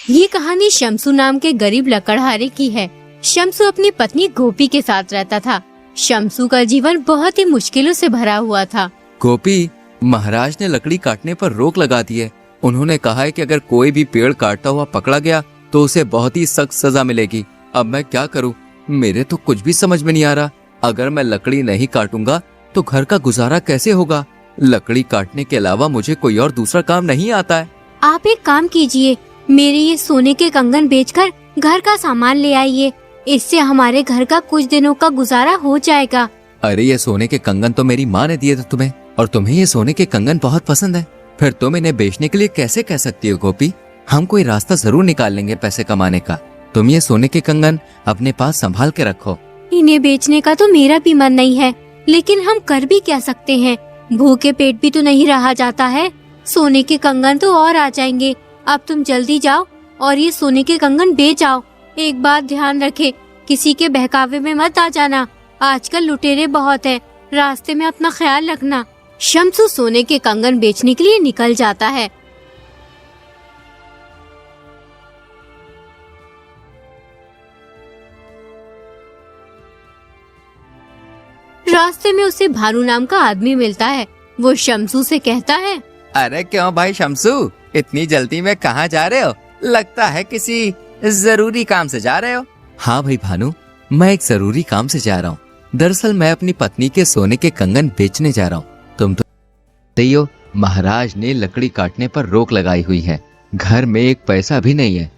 ये कहानी शम्सू नाम के गरीब लकड़हारे की है। शम्सू अपनी पत्नी गोपी के साथ रहता था। शम्सू का जीवन बहुत ही मुश्किलों से भरा हुआ था। गोपी, महाराज ने लकड़ी काटने पर रोक लगा दी है। उन्होंने कहा है कि अगर कोई भी पेड़ काटता हुआ पकड़ा गया तो उसे बहुत ही सख्त सजा मिलेगी। अब मैं क्या करूं? मेरे तो कुछ भी समझ में नहीं आ रहा। अगर मैं लकड़ी नहीं काटूंगा तो घर का गुजारा कैसे होगा? लकड़ी काटने के अलावा मुझे कोई और दूसरा काम नहीं आता है। आप एक काम कीजिए, मेरे ये सोने के कंगन बेचकर घर का सामान ले आइए। इससे हमारे घर का कुछ दिनों का गुजारा हो जाएगा। अरे ये सोने के कंगन तो मेरी माँ ने दिए थे तुम्हें, और तुम्हें ये सोने के कंगन बहुत पसंद है। फिर तुम इन्हें बेचने के लिए कैसे कह सकती हो गोपी? हम कोई रास्ता जरूर निकाल लेंगे पैसे कमाने का। तुम ये सोने के कंगन अपने पास संभाल के रखो। इन्हें बेचने का तो मेरा भी मन नहीं है, लेकिन हम कर भी क्या सकते हैं? भूखे पेट भी तो नहीं रहा जाता है। सोने के कंगन तो और आ जाएंगे। अब तुम जल्दी जाओ और ये सोने के कंगन बेच आओ। एक बात ध्यान रखे, किसी के बहकावे में मत आ जाना। आजकल लुटेरे बहुत हैं, रास्ते में अपना ख्याल रखना। शम्सू सोने के कंगन बेचने के लिए निकल जाता है। रास्ते में उसे भानु नाम का आदमी मिलता है। वो शम्सू से कहता है, अरे क्यों भाई शम्सू, इतनी जल्दी में कहाँ जा रहे हो? लगता है किसी जरूरी काम से जा रहे हो। हाँ भाई भानु, मैं एक जरूरी काम से जा रहा हूँ। दरअसल मैं अपनी पत्नी के सोने के कंगन बेचने जा रहा हूँ। तुम तो हो, महाराज ने लकड़ी काटने पर रोक लगाई हुई है। घर में एक पैसा भी नहीं है,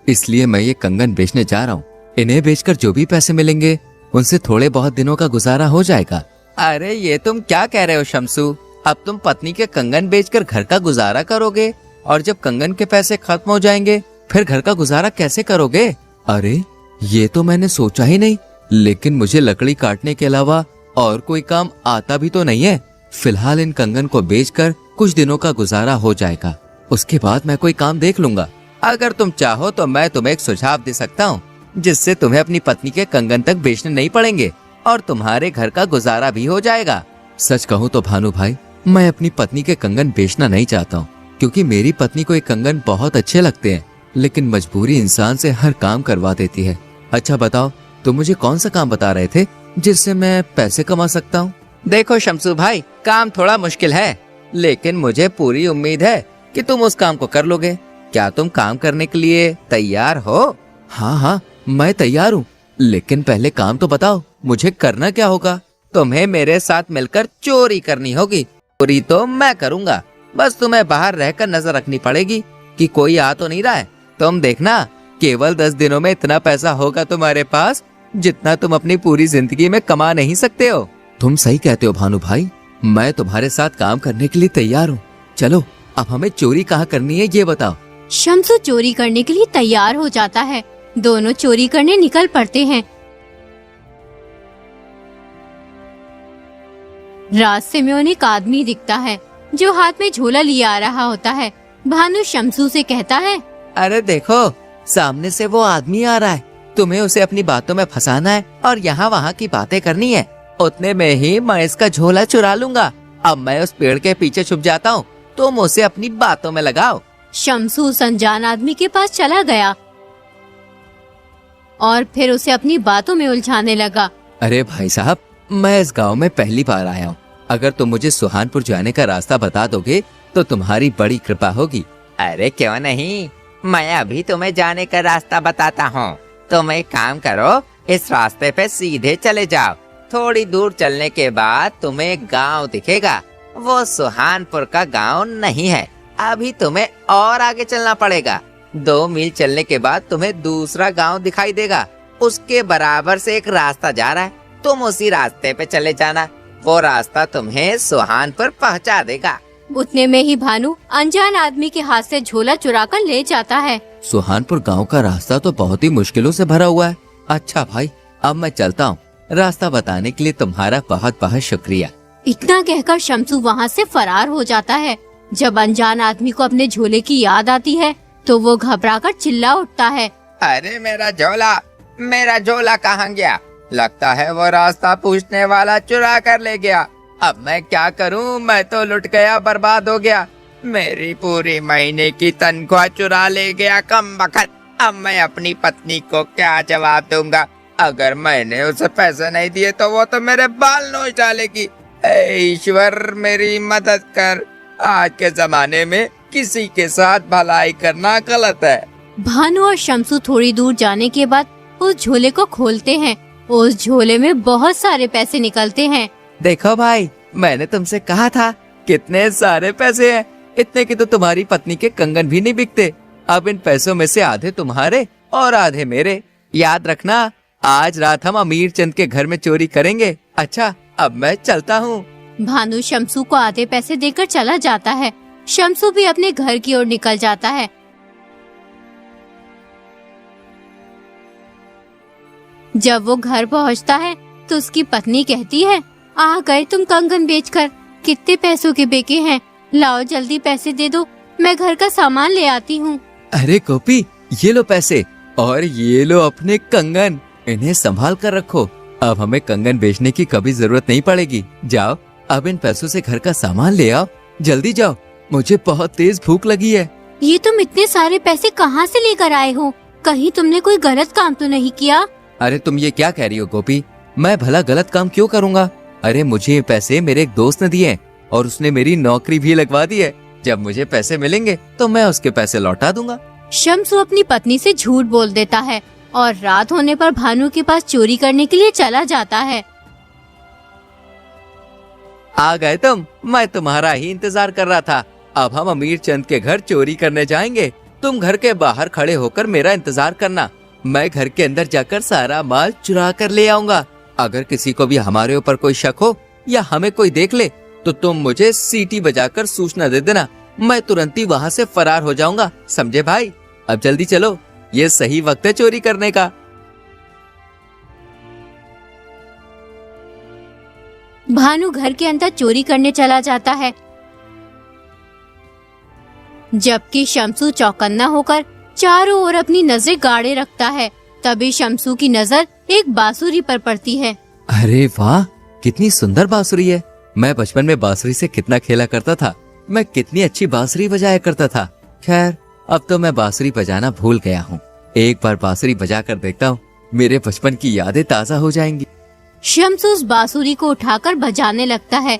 इसलिए मैं ये कंगन बेचने जा रहा हूँ। इन्हें बेचकर जो भी पैसे मिलेंगे उनसे थोड़े बहुत दिनों का गुजारा हो जाएगा। अरे ये तुम क्या कह रहे हो शम्सू? अब तुम पत्नी के कंगन बेचकर घर का गुजारा करोगे, और जब कंगन के पैसे खत्म हो जाएंगे फिर घर का गुजारा कैसे करोगे? अरे ये तो मैंने सोचा ही नहीं, लेकिन मुझे लकड़ी काटने के अलावा और कोई काम आता भी तो नहीं है। फिलहाल इन कंगन को बेचकर कुछ दिनों का गुजारा हो जाएगा, उसके बाद मैं कोई काम देख लूंगा। अगर तुम चाहो तो मैं तुम्हें एक सुझाव दे सकता हूँ, जिससे तुम्हें अपनी पत्नी के कंगन तक बेचने नहीं पड़ेंगे और तुम्हारे घर का गुजारा भी हो जाएगा। सच कहूँ तो भानु भाई, मैं अपनी पत्नी के कंगन बेचना नहीं चाहता हूँ, क्योंकि मेरी पत्नी को ये कंगन बहुत अच्छे लगते हैं, लेकिन मजबूरी इंसान से हर काम करवा देती है। अच्छा बताओ, तुम मुझे कौन सा काम बता रहे थे जिससे मैं पैसे कमा सकता हूँ? देखो शम्सू भाई, काम थोड़ा मुश्किल है, लेकिन मुझे पूरी उम्मीद है कि तुम उस काम को कर लोगे। क्या तुम काम करने के लिए तैयार हो? हाँ हाँ, मैं तैयार हूँ, लेकिन पहले काम तो बताओ, मुझे करना क्या होगा? तुम्हें मेरे साथ मिलकर चोरी करनी होगी। चोरी तो मैं करूँगा, बस तुम्हें बाहर रहकर नजर रखनी पड़ेगी कि कोई आ तो नहीं रहा है। तुम देखना, केवल 10 दिनों में इतना पैसा होगा तुम्हारे पास जितना तुम अपनी पूरी जिंदगी में कमा नहीं सकते हो। तुम सही कहते हो भानु भाई, मैं तुम्हारे साथ काम करने के लिए तैयार हूँ। चलो अब हमें चोरी कहाँ करनी है ये बताओ। शम्सू चोरी करने के लिए तैयार हो जाता है। दोनों चोरी करने निकल पड़ते हैं। रास्ते में उन्हें एक आदमी दिखता है जो हाथ में झोला लिए आ रहा होता है। भानु शम्सू से कहता है, अरे देखो, सामने से वो आदमी आ रहा है। तुम्हें उसे अपनी बातों में फंसाना है और यहाँ वहाँ की बातें करनी है। उतने में ही मैं इसका झोला चुरा लूंगा। अब मैं उस पेड़ के पीछे छुप जाता हूँ, तुम उसे अपनी बातों में लगाओ। शम्सू उस अनजान आदमी के पास चला गया और फिर उसे अपनी बातों में उलझाने लगा। अरे भाई साहब, मैं इस गांव में पहली बार आया हूँ। अगर तुम मुझे सुहानपुर जाने का रास्ता बता दोगे तो तुम्हारी बड़ी कृपा होगी। अरे क्यों नहीं, मैं अभी तुम्हें जाने का रास्ता बताता हूँ। तुम एक काम करो, इस रास्ते पे सीधे चले जाओ। थोड़ी दूर चलने के बाद तुम्हें एक गांव दिखेगा। वो सुहानपुर का गांव नहीं है, अभी तुम्हें और आगे चलना पड़ेगा। 2 मील चलने के बाद तुम्हें दूसरा गांव दिखाई देगा। उसके बराबर से एक रास्ता जा रहा है, तुम उसी रास्ते पे चले जाना। वो रास्ता तुम्हें सुहानपुर पहुंचा देगा। उतने में ही भानु अनजान आदमी के हाथ से झोला चुरा कर ले जाता है। सुहानपुर गांव का रास्ता तो बहुत ही मुश्किलों से भरा हुआ है। अच्छा भाई, अब मैं चलता हूँ। रास्ता बताने के लिए तुम्हारा बहुत बहुत शुक्रिया। इतना कहकर शम्सू वहाँ से फरार हो जाता है। जब अनजान आदमी को अपने झोले की याद आती है तो वो घबराकर चिल्ला उठता है, अरे मेरा झोला कहाँ गया? लगता है वो रास्ता पूछने वाला चुरा कर ले गया। अब मैं क्या करूं? मैं तो लुट गया, बर्बाद हो गया। मेरी पूरी महीने की तनख्वाह चुरा ले गया कमबख्त। अब मैं अपनी पत्नी को क्या जवाब दूंगा? अगर मैंने उसे पैसे नहीं दिए तो वो तो मेरे बाल नोच डालेगी। ऐ ईश्वर मेरी मदद कर। आज के जमाने में किसी के साथ भलाई करना गलत है। भानु और शम्सू थोड़ी दूर जाने के बाद उस झोले को खोलते हैं। उस झोले में बहुत सारे पैसे निकलते हैं। देखो भाई, मैंने तुमसे कहा था, कितने सारे पैसे हैं। इतने की तो तुम्हारी पत्नी के कंगन भी नहीं बिकते। अब इन पैसों में से आधे तुम्हारे और आधे मेरे। याद रखना, आज रात हम अमीर चंद के घर में चोरी करेंगे। अच्छा, अब मैं चलता हूँ। भानु शम्सू को आधे पैसे देकर चला जाता है। शम्सू भी अपने घर की ओर निकल जाता है। जब वो घर पहुंचता है तो उसकी पत्नी कहती है, आ गए तुम कंगन बेचकर। कितने पैसों के बेके हैं? लाओ जल्दी पैसे दे दो, मैं घर का सामान ले आती हूँ। अरे गोपी, ये लो पैसे और ये लो अपने कंगन। इन्हें संभाल कर रखो। अब हमें कंगन बेचने की कभी जरूरत नहीं पड़ेगी। जाओ, अब इन पैसों से घर का सामान ले आओ। जल्दी जाओ, मुझे बहुत तेज भूख लगी है। ये तुम इतने सारे पैसे कहाँ से लेकर आए हो? कहीं तुमने कोई गलत काम तो नहीं किया? अरे तुम ये क्या कह रही हो गोपी? मैं भला गलत काम क्यों करूँगा? अरे मुझे ये पैसे मेरे एक दोस्त ने दिए और उसने मेरी नौकरी भी लगवा दी है। जब मुझे पैसे मिलेंगे तो मैं उसके पैसे लौटा दूंगा। शम्सू अपनी पत्नी से झूठ बोल देता है और रात होने पर भानु के पास चोरी करने के लिए चला जाता है। आ गए तुम, मैं तुम्हारा ही इंतजार कर रहा था। अब हम अमीर चंद के घर चोरी करने जाएंगे। तुम घर के बाहर खड़े होकर मेरा इंतजार करना। मैं घर के अंदर जाकर सारा माल चुरा कर ले आऊंगा। अगर किसी को भी हमारे ऊपर कोई शक हो या हमें कोई देख ले तो तुम मुझे सीटी बजाकर सूचना दे देना। मैं तुरंत ही वहाँ से फरार हो जाऊंगा। समझे भाई? अब जल्दी चलो, ये सही वक्त है चोरी करने का। भानु घर के अंदर चोरी करने चला जाता है, जबकि शम्सू चौकन्ना होकर चारों ओर अपनी नजर गाड़े रखता है। तभी शम्सू की नजर एक बांसुरी पर पड़ती है। अरे वाह, कितनी सुंदर बांसुरी है। मैं बचपन में बांसुरी से कितना खेला करता था। मैं कितनी अच्छी बांसुरी बजाया करता था। खैर, अब तो मैं बांसुरी बजाना भूल गया हूँ। एक बार बांसुरी बजा कर देखता हूँ, मेरे बचपन की यादें ताजा हो जाएंगी। शम्सू उस बांसुरी को उठाकर बजाने लगता है।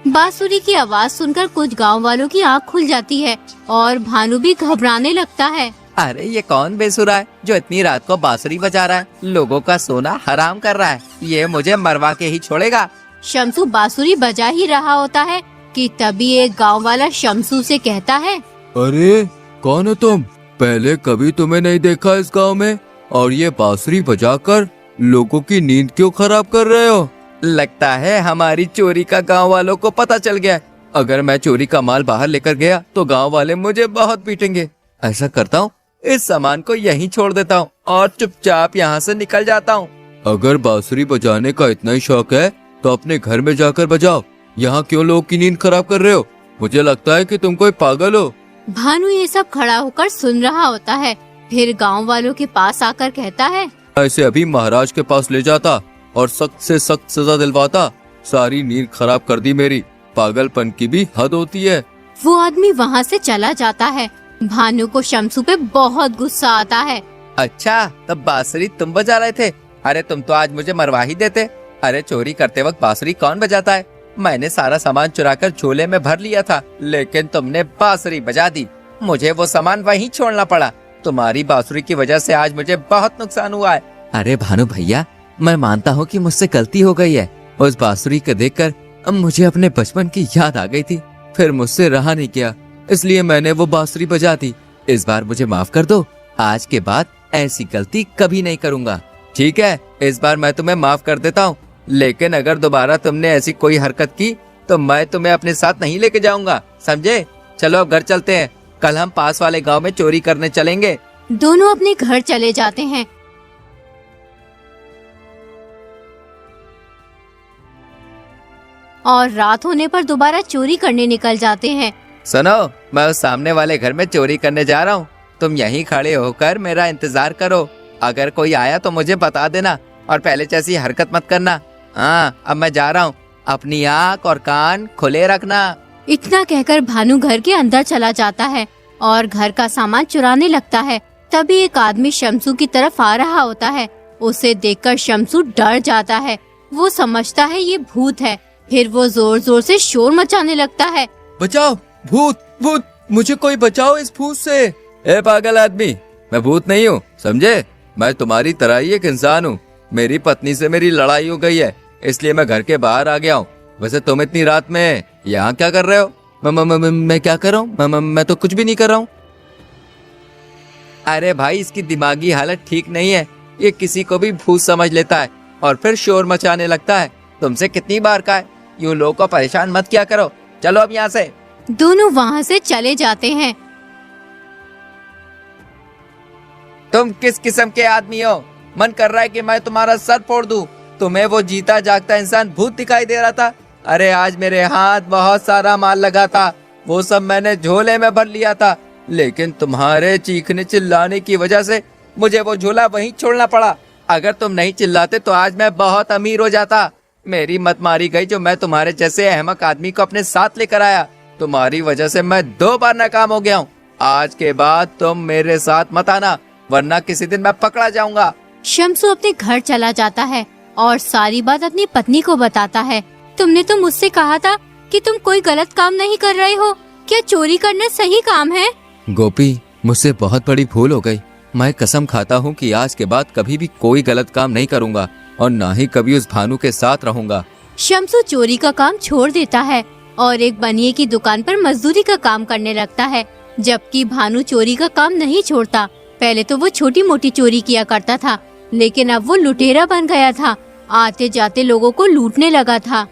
बांसुरी की आवाज सुनकर कुछ गांव वालों की आंख खुल जाती है और भानु भी घबराने लगता है। अरे ये कौन बेसुरा है जो इतनी रात को बांसुरी बजा रहा है? लोगों का सोना हराम कर रहा है। ये मुझे मरवा के ही छोड़ेगा। शम्सू बांसुरी बजा ही रहा होता है कि तभी एक गांव वाला शम्सू से कहता है, अरे कौन हो तुम? पहले कभी तुम्हें नहीं देखा इस गांव में, और ये बांसुरी बजाकर लोगों की नींद क्यों खराब कर रहे हो? लगता है हमारी चोरी का गांव वालों को पता चल गया। अगर मैं चोरी का माल बाहर लेकर गया तो गांव वाले मुझे बहुत पीटेंगे। ऐसा करता हूँ, इस सामान को यहीं छोड़ देता हूँ और चुपचाप यहाँ से निकल जाता हूँ। अगर बांसुरी बजाने का इतना ही शौक है तो अपने घर में जाकर बजाओ। यहाँ क्यों लोगों की नींद खराब कर रहे हो? मुझे लगता है कि तुम कोई पागल हो। भानु ये सब खड़ा होकर सुन रहा होता है। फिर गांव वालों के पास आकर कहता है, ऐसे अभी महाराज के पास ले जाता और सख्त से सख्त सजा दिलवाता। सारी नींद खराब कर दी मेरी। पागलपन की भी हद होती है। वो आदमी वहाँ से चला जाता है। भानु को शम्सू पे बहुत गुस्सा आता है। अच्छा, तब बांसुरी तुम बजा रहे थे? अरे तुम तो आज मुझे मरवा ही देते। अरे चोरी करते वक्त बांसुरी कौन बजाता है? मैंने सारा सामान चुराकर झोले में भर लिया था, लेकिन तुमने बांसुरी बजा दी। मुझे वो सामान वहीं छोड़ना पड़ा। तुम्हारी बांसुरी की वजह से आज मुझे बहुत नुकसान हुआ है। अरे भानु भैया, मैं मानता हूँ कि मुझसे गलती हो गई है। उस बांसुरी को देखकर अब मुझे अपने बचपन की याद आ गई थी। फिर मुझसे रहा नहीं गया, इसलिए मैंने वो बांसुरी बजा दी। इस बार मुझे माफ कर दो। आज के बाद ऐसी गलती कभी नहीं करूँगा। ठीक है, इस बार मैं तुम्हें माफ कर देता हूँ, लेकिन अगर दोबारा तुमने ऐसी कोई हरकत की तो मैं तुम्हें अपने साथ नहीं लेके जाऊंगा। समझे? चलो अब घर चलते हैं। कल हम पास वाले गांव में चोरी करने चलेंगे। दोनों अपने घर चले जाते हैं। और रात होने पर दोबारा चोरी करने निकल जाते हैं। सुनो, मैं उस सामने वाले घर में चोरी करने जा रहा हूँ। तुम यहीं खड़े होकर मेरा इंतजार करो। अगर कोई आया तो मुझे बता देना और पहले जैसी हरकत मत करना। हाँ, अब मैं जा रहा हूँ, अपनी आँख और कान खुले रखना। इतना कहकर भानु घर के अंदर चला जाता है और घर का सामान चुराने लगता है। तभी एक आदमी शमसू की तरफ आ रहा होता है। उसे देखकर शमसू डर जाता है। वो समझता है ये भूत है। फिर वो जोर जोर से शोर मचाने लगता है। बचाओ, भूत भूत, मुझे कोई बचाओ इस भूत से। ए पागल आदमी, मैं भूत नहीं हूँ, समझे? मैं तुम्हारी तरह ही एक इंसान हूँ। मेरी पत्नी से मेरी लड़ाई हो गई है, इसलिए मैं घर के बाहर आ गया हूँ। वैसे तुम इतनी रात में यहाँ क्या कर रहे हो? मैं क्या कर रहा हूँ? मैं तो कुछ भी नहीं कर रहा हूँ। अरे भाई, इसकी दिमागी हालत ठीक नहीं है। ये किसी को भी भूत समझ लेता है और फिर शोर मचाने लगता है। तुमसे कितनी बार कहा है, यूं लोगों को परेशान मत किया करो। चलो अब यहाँ से। दोनों वहाँ से चले जाते हैं। तुम किस किस्म के आदमी हो? मन कर रहा है कि मैं तुम्हारा सर फोड़ दूं। तुम्हें वो जीता जागता इंसान भूत दिखाई दे रहा था। अरे आज मेरे हाथ बहुत सारा माल लगा था, वो सब मैंने झोले में भर लिया था, लेकिन तुम्हारे चीखने चिल्लाने की वजह से मुझे वो झोला वहीं छोड़ना पड़ा। अगर तुम नहीं चिल्लाते तो आज मैं बहुत अमीर हो जाता। मेरी मत मारी गई जो मैं तुम्हारे जैसे अहमक आदमी को अपने साथ लेकर आया। तुम्हारी वजह से मैं 2 बार नाकाम हो गया हूँ। आज के बाद तुम मेरे साथ मत आना, वरना किसी दिन मैं पकड़ा जाऊंगा। शमसू अपने घर चला जाता है और सारी बात अपनी पत्नी को बताता है। तुमने तो मुझसे कहा था कि तुम कोई गलत काम नहीं कर रहे हो। क्या चोरी करना सही काम है? गोपी, मुझसे बहुत बड़ी भूल हो गई। मैं कसम खाता हूँ कि आज के बाद कभी भी कोई गलत काम नहीं करूँगा और ना ही कभी उस भानु के साथ रहूँगा। शमसू चोरी का काम छोड़ देता है और एक बनिए की दुकान पर मजदूरी का काम करने लगता है, जबकि भानु चोरी का काम नहीं छोड़ता। पहले तो वो छोटी मोटी चोरी किया करता था, लेकिन अब वो लुटेरा बन गया था। आते जाते लोगों को लूटने लगा था।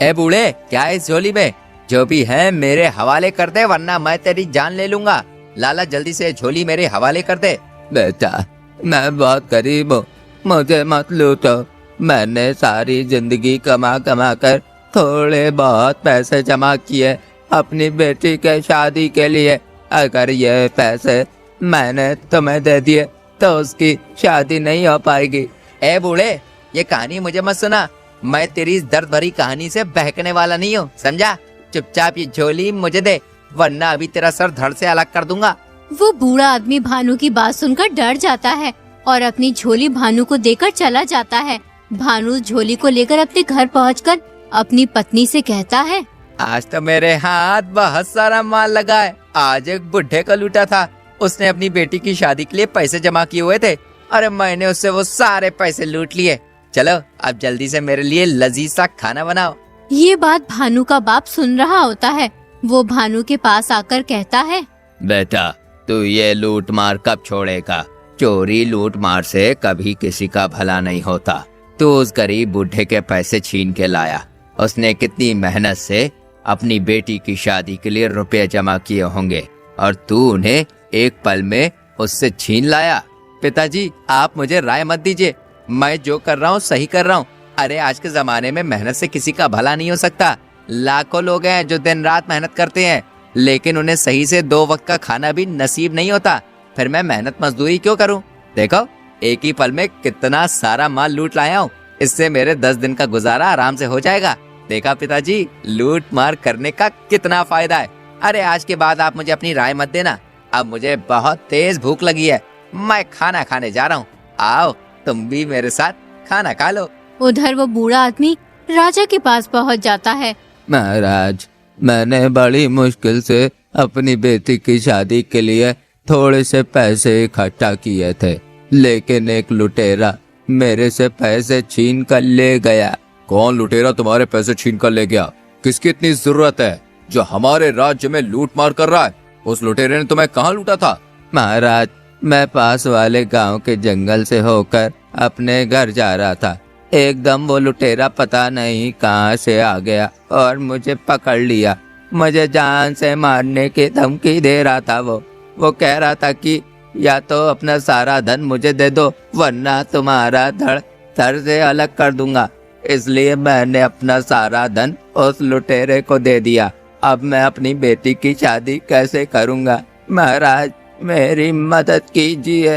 ए बूढ़े, क्या इस झोली में? जो भी है मेरे हवाले कर दे, वरना मैं तेरी जान ले लूंगा। लाला, जल्दी से झोली मेरे हवाले कर दे। बेटा, मैं बहुत गरीब हूँ, मुझे मत लूटो। मैंने सारी जिंदगी कमा कमा कर थोड़े बहुत पैसे जमा किए अपनी बेटी के शादी के लिए। अगर ये पैसे मैंने तुम्हें दे दिए तो उसकी शादी नहीं हो पाएगी। ए बूढ़े, ये कहानी मुझे मत सुना। मैं तेरी इस दर्द भरी कहानी से बहकने वाला नहीं हूँ, समझा? चुपचाप ये झोली मुझे दे, वरना अभी तेरा सर धड़ से अलग कर दूंगा। वो बूढ़ा आदमी भानु की बात सुनकर डर जाता है और अपनी झोली भानु को देकर चला जाता है। भानु झोली को लेकर अपने घर पहुंचकर अपनी पत्नी से कहता है, आज तो मेरे हाथ बहुत सारा माल लगा है। आज एक बुढ़े को लूटा था, उसने अपनी बेटी की शादी के लिए पैसे जमा किए हुए थे। अरे मैंने उससे वो सारे पैसे लूट लिए। चलो अब जल्दी से मेरे लिए लजीज सा खाना बनाओ। ये बात भानु का बाप सुन रहा होता है। वो भानु के पास आकर कहता है, बेटा, तू ये लूट मार कब छोड़ेगा? चोरी लूट मार से कभी किसी का भला नहीं होता। तू उस गरीब बुढ़े के पैसे छीन के लाया। उसने कितनी मेहनत से अपनी बेटी की शादी के लिए रुपए जमा किए होंगे और तू उन्हें एक पल में उससे छीन लाया। पिताजी, आप मुझे राय मत दीजिए, मैं जो कर रहा हूँ सही कर रहा हूँ। अरे आज के जमाने में मेहनत से किसी का भला नहीं हो सकता। लाखों लोग हैं जो दिन रात मेहनत करते हैं, लेकिन उन्हें सही से 2 वक्त का खाना भी नसीब नहीं होता। फिर मैं मेहनत मजदूरी क्यों करूं? देखो, एक ही पल में कितना सारा माल लूट लाया हूँ। इससे मेरे 10 दिन का गुजारा आराम से हो जाएगा। देखा पिताजी, लूट मार करने का कितना फायदा है। अरे आज के बाद आप मुझे अपनी राय मत देना। अब मुझे बहुत तेज भूख लगी है, मैं खाना खाने जा रहा हूँ। आओ तुम भी मेरे साथ खाना खा लो। उधर वो बूढ़ा आदमी राजा के पास पहुंच जाता है। महाराज, मैंने बड़ी मुश्किल से अपनी बेटी की शादी के लिए थोड़े से पैसे इकट्ठा किए थे, लेकिन एक लुटेरा मेरे से पैसे छीन कर ले गया। कौन लुटेरा तुम्हारे पैसे छीन कर ले गया? किसकी इतनी जरूरत है जो हमारे राज्य में लूट मार कर रहा है? उस लुटेरे ने तुम्हें कहाँ लूटा था? महाराज, मैं पास वाले गांव के जंगल से होकर अपने घर जा रहा था। एकदम वो लुटेरा पता नहीं कहाँ से आ गया और मुझे पकड़ लिया। मुझे जान से मारने की धमकी दे रहा था। वो कह रहा था कि या तो अपना सारा धन मुझे दे दो, वरना तुम्हारा धड़ से अलग कर दूंगा। इसलिए मैंने अपना सारा धन उस लुटेरे को दे दिया अब मैं अपनी बेटी की शादी कैसे करूँगा? महाराज, मेरी मदद कीजिए।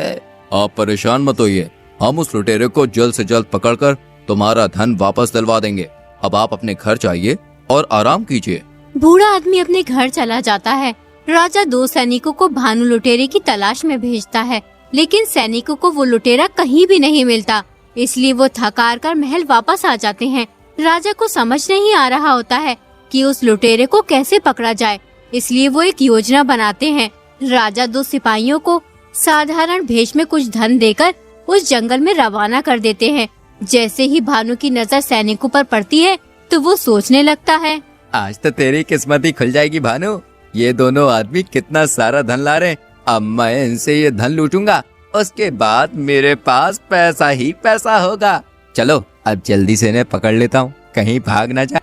आप परेशान मत होइए, हम उस लुटेरे को जल्द से जल्द पकड़कर तुम्हारा धन वापस दिलवा देंगे। अब आप अपने घर जाइए और आराम कीजिए। बूढ़ा आदमी अपने घर चला जाता है। राजा 2 सैनिकों को भानु लुटेरे की तलाश में भेजता है, लेकिन सैनिकों को वो लुटेरा कहीं भी नहीं मिलता, इसलिए वो थक हार कर महल वापस आ जाते हैं। राजा को समझ नहीं आ रहा होता है कि उस लुटेरे को कैसे पकड़ा जाए, इसलिए वो एक योजना बनाते हैं। राजा 2 सिपाहियों को साधारण भेष में कुछ धन देकर उस जंगल में रवाना कर देते हैं। जैसे ही भानु की नजर सैनिकों पर पड़ती है तो वो सोचने लगता है, आज तो तेरी किस्मत ही खुल जाएगी भानु। ये दोनों आदमी कितना सारा धन ला रहे हैं। अब मैं इनसे ये धन लूटूंगा, उसके बाद मेरे पास पैसा ही पैसा होगा। चलो अब जल्दी से इन्हें पकड़ लेता हूँ, कहीं भाग ना जाए।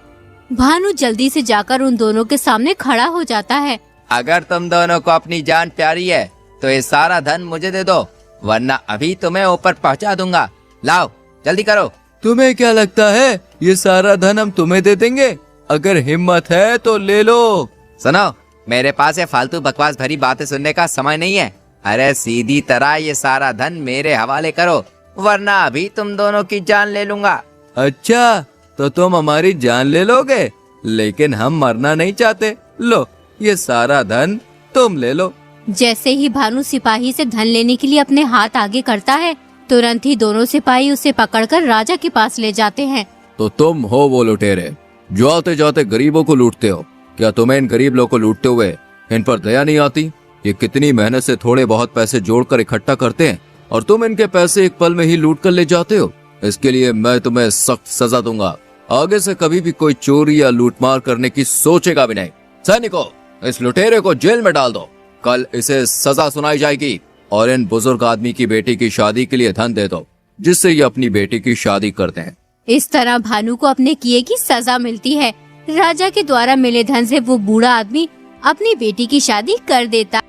भानु जल्दी से जाकर उन दोनों के सामने खड़ा हो जाता है। अगर तुम दोनों को अपनी जान प्यारी है तो ये सारा धन मुझे दे दो, वरना अभी तुम्हें ऊपर पहुंचा दूंगा। लाओ जल्दी करो। तुम्हें क्या लगता है ये सारा धन हम तुम्हें दे देंगे? अगर हिम्मत है तो ले लो। सुनो, मेरे पास ये फालतू बकवास भरी बातें सुनने का समय नहीं है। अरे सीधी तरह ये सारा धन मेरे हवाले करो, वरना अभी तुम दोनों की जान ले लूंगा। अच्छा, तो तुम हमारी जान ले लोगे, लेकिन हम मरना नहीं चाहते। लो ये सारा धन तुम ले लो। जैसे ही भानु सिपाही से धन लेने के लिए अपने हाथ आगे करता है, तुरंत ही दोनों सिपाही उसे पकड़कर राजा के पास ले जाते हैं। तो तुम हो वो लुटेरे जो आते जाते गरीबों को लूटते हो। क्या तुम्हें इन गरीब लोगों को लूटते हुए इन पर दया नहीं आती? ये कितनी मेहनत से थोड़े बहुत पैसे जोड़कर इकट्ठा करते हैं और तुम इनके पैसे एक पल में ही लूट कर ले जाते हो। इसके लिए मैं तुम्हें सख्त सजा दूंगा। आगे से कभी भी कोई चोरी या लूटमार करने की सोचेगा भी नहीं। सैनिकों, इस लुटेरे को जेल में डाल दो। कल इसे सजा सुनाई जाएगी और इन बुजुर्ग आदमी की बेटी की शादी के लिए धन दे दो, जिससे ये अपनी बेटी की शादी करते हैं। इस तरह भानु को अपने किए की सजा मिलती है। राजा के द्वारा मिले धन से वो बूढ़ा आदमी अपनी बेटी की शादी कर देता